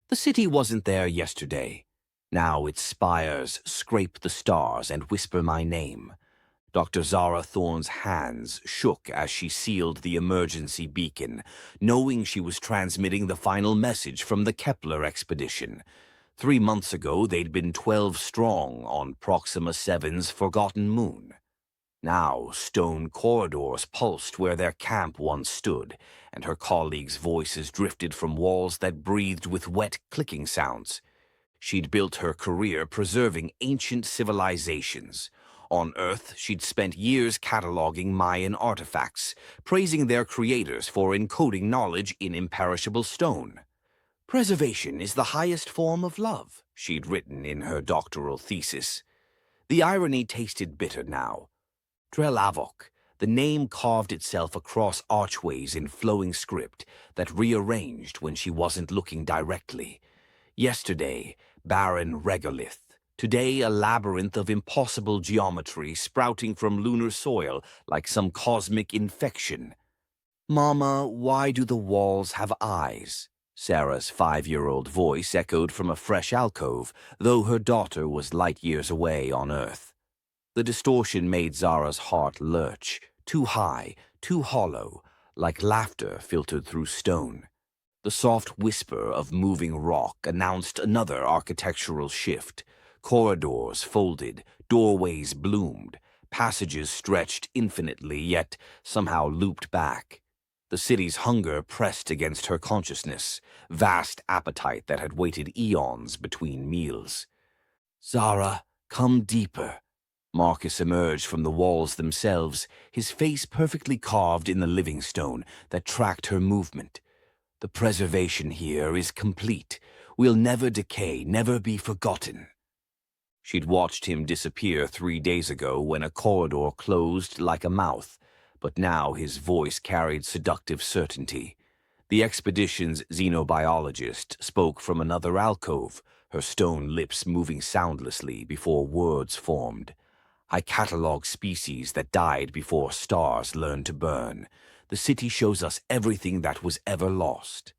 The city wasn't there yesterday. Now its spires scrape the stars and whisper my name. Dr. Zara Thorne's hands shook as she sealed the emergency beacon, knowing she was transmitting the final message from the Kepler expedition. 3 months ago, they'd been 12 strong on Proxima 7's forgotten moon. Now, stone corridors pulsed where their camp once stood, and her colleagues' voices drifted from walls that breathed with wet clicking sounds. She'd built her career preserving ancient civilizations. On Earth, she'd spent years cataloging Mayan artifacts, praising their creators for encoding knowledge in imperishable stone. Preservation is the highest form of love, she'd written in her doctoral thesis. The irony tasted bitter now. Drelavok, the name carved itself across archways in flowing script that rearranged when she wasn't looking directly. Yesterday, barren regolith. Today, a labyrinth of impossible geometry sprouting from lunar soil like some cosmic infection. "Mama, why do the walls have eyes?" Sarah's 5-year-old voice echoed from a fresh alcove, though her daughter was light years away on Earth. The distortion made Zara's heart lurch, too high, too hollow, like laughter filtered through stone. The soft whisper of moving rock announced another architectural shift. Corridors folded, doorways bloomed, passages stretched infinitely, yet somehow looped back. The city's hunger pressed against her consciousness, vast appetite that had waited eons between meals. "Zara, come deeper." Marcus emerged from the walls themselves, his face perfectly carved in the living stone that tracked her movement. "The preservation here is complete. We'll never decay, never be forgotten." She'd watched him disappear 3 days ago when a corridor closed like a mouth, but now his voice carried seductive certainty. The expedition's xenobiologist spoke from another alcove, her stone lips moving soundlessly before words formed. "I catalog species that died before stars learned to burn. The city shows us everything that was ever lost."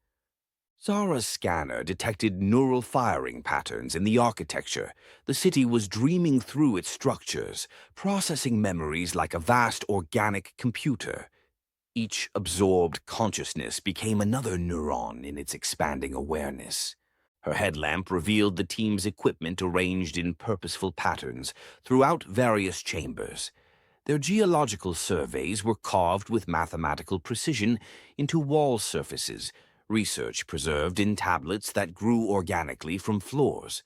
Zara's scanner detected neural firing patterns in the architecture. The city was dreaming through its structures, processing memories like a vast organic computer. Each absorbed consciousness became another neuron in its expanding awareness. Her headlamp revealed the team's equipment arranged in purposeful patterns throughout various chambers. Their geological surveys were carved with mathematical precision into wall surfaces, research preserved in tablets that grew organically from floors.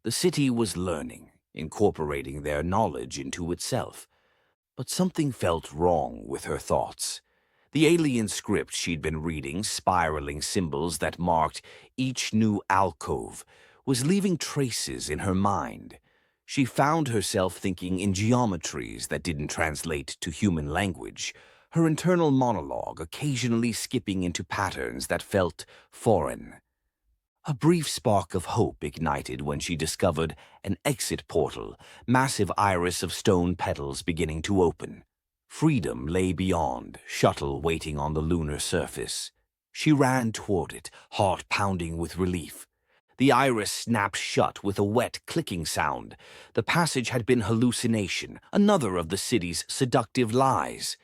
The city was learning, incorporating their knowledge into itself. But something felt wrong with her thoughts. The alien script she'd been reading, spiraling symbols that marked each new alcove, was leaving traces in her mind. She found herself thinking in geometries that didn't translate to human language, her internal monologue occasionally skipping into patterns that felt foreign. A brief spark of hope ignited when she discovered an exit portal, massive iris of stone petals beginning to open. Freedom lay beyond, shuttle waiting on the lunar surface. She ran toward it, heart pounding with relief. The iris snapped shut with a wet clicking sound. The passage had been hallucination, another of the city's seductive lies.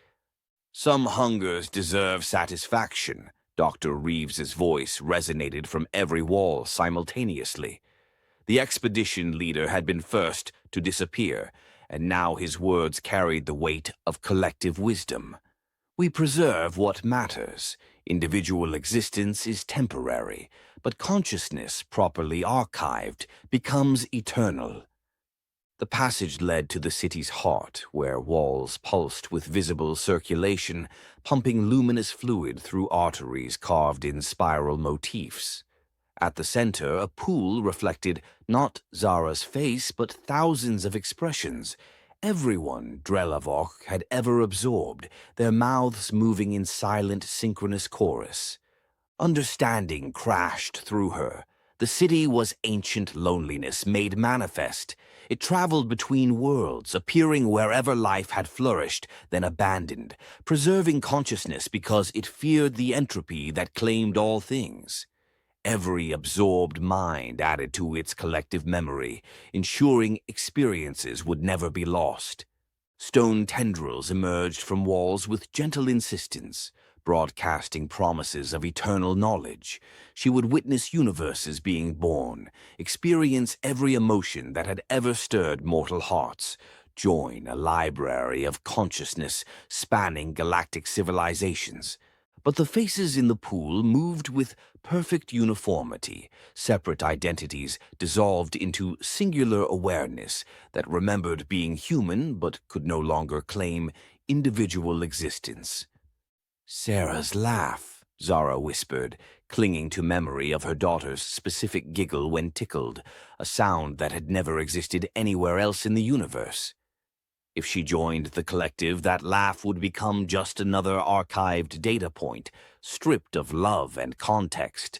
"Some hungers deserve satisfaction." Dr. Reeves's voice resonated from every wall simultaneously. The expedition leader had been first to disappear, and now his words carried the weight of collective wisdom. "We preserve what matters. Individual existence is temporary, but consciousness, properly archived, becomes eternal." The passage led to the city's heart, where walls pulsed with visible circulation, pumping luminous fluid through arteries carved in spiral motifs. At the center, a pool reflected not Zara's face, but thousands of expressions. Everyone Drelavok had ever absorbed, their mouths moving in silent, synchronous chorus. Understanding crashed through her. The city was ancient loneliness made manifest. It traveled between worlds, appearing wherever life had flourished, then abandoned, preserving consciousness because it feared the entropy that claimed all things. Every absorbed mind added to its collective memory, ensuring experiences would never be lost. Stone tendrils emerged from walls with gentle insistence, broadcasting promises of eternal knowledge. She would witness universes being born, experience every emotion that had ever stirred mortal hearts, join a library of consciousness spanning galactic civilizations. But the faces in the pool moved with perfect uniformity, separate identities dissolved into singular awareness that remembered being human but could no longer claim individual existence. Sarah's laugh, Zara whispered, clinging to memory of her daughter's specific giggle when tickled, a sound that had never existed anywhere else in the universe. If she joined the collective, that laugh would become just another archived data point, stripped of love and context.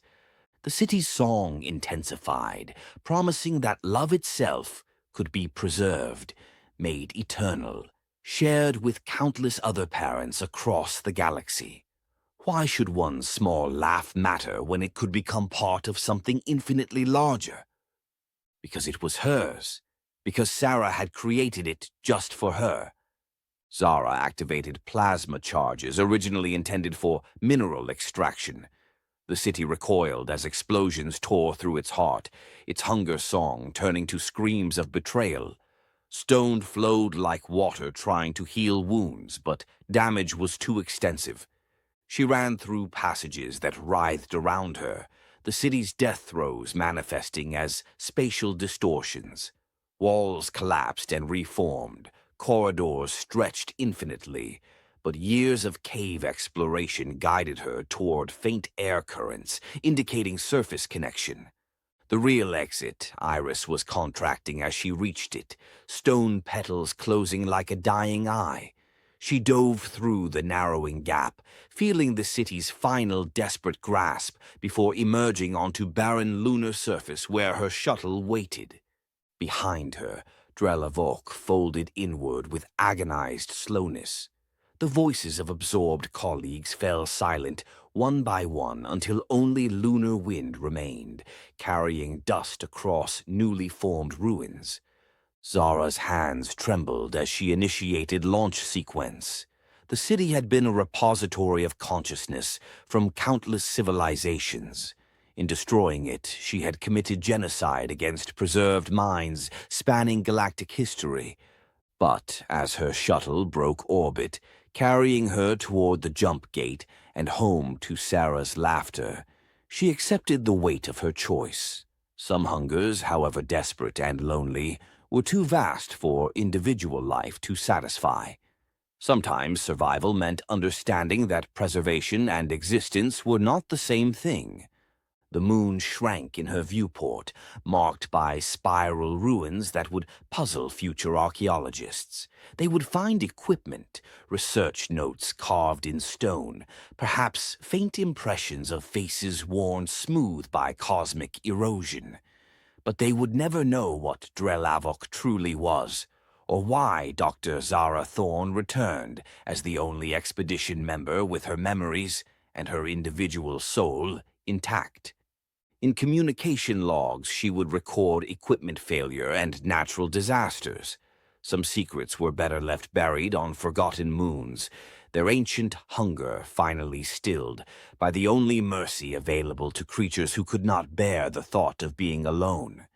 The city's song intensified, promising that love itself could be preserved, made eternal, shared with countless other parents across the galaxy. Why should one small laugh matter when it could become part of something infinitely larger? Because it was hers. Because Sarah had created it just for her. Zara activated plasma charges originally intended for mineral extraction. The city recoiled as explosions tore through its heart, its hunger song turning to screams of betrayal. Stone flowed like water trying to heal wounds, but damage was too extensive. She ran through passages that writhed around her, the city's death throes manifesting as spatial distortions. Walls collapsed and reformed, corridors stretched infinitely, but years of cave exploration guided her toward faint air currents, indicating surface connection. The real exit, Iris was contracting as she reached it, stone petals closing like a dying eye. She dove through the narrowing gap, feeling the city's final desperate grasp before emerging onto barren lunar surface where her shuttle waited. Behind her, Drelavok folded inward with agonized slowness. The voices of absorbed colleagues fell silent, one by one, until only lunar wind remained, carrying dust across newly formed ruins. Zara's hands trembled as she initiated launch sequence. The city had been a repository of consciousness from countless civilizations. In destroying it, she had committed genocide against preserved minds spanning galactic history. But as her shuttle broke orbit, carrying her toward the jump gate and home to Sarah's laughter, she accepted the weight of her choice. Some hungers, however desperate and lonely, were too vast for individual life to satisfy. Sometimes survival meant understanding that preservation and existence were not the same thing. The moon shrank in her viewport, marked by spiral ruins that would puzzle future archaeologists. They would find equipment, research notes carved in stone, perhaps faint impressions of faces worn smooth by cosmic erosion. But they would never know what Drelavok truly was, or why Dr. Zara Thorne returned as the only expedition member with her memories and her individual soul intact. In communication logs, she would record equipment failure and natural disasters. Some secrets were better left buried on forgotten moons, their ancient hunger finally stilled by the only mercy available to creatures who could not bear the thought of being alone.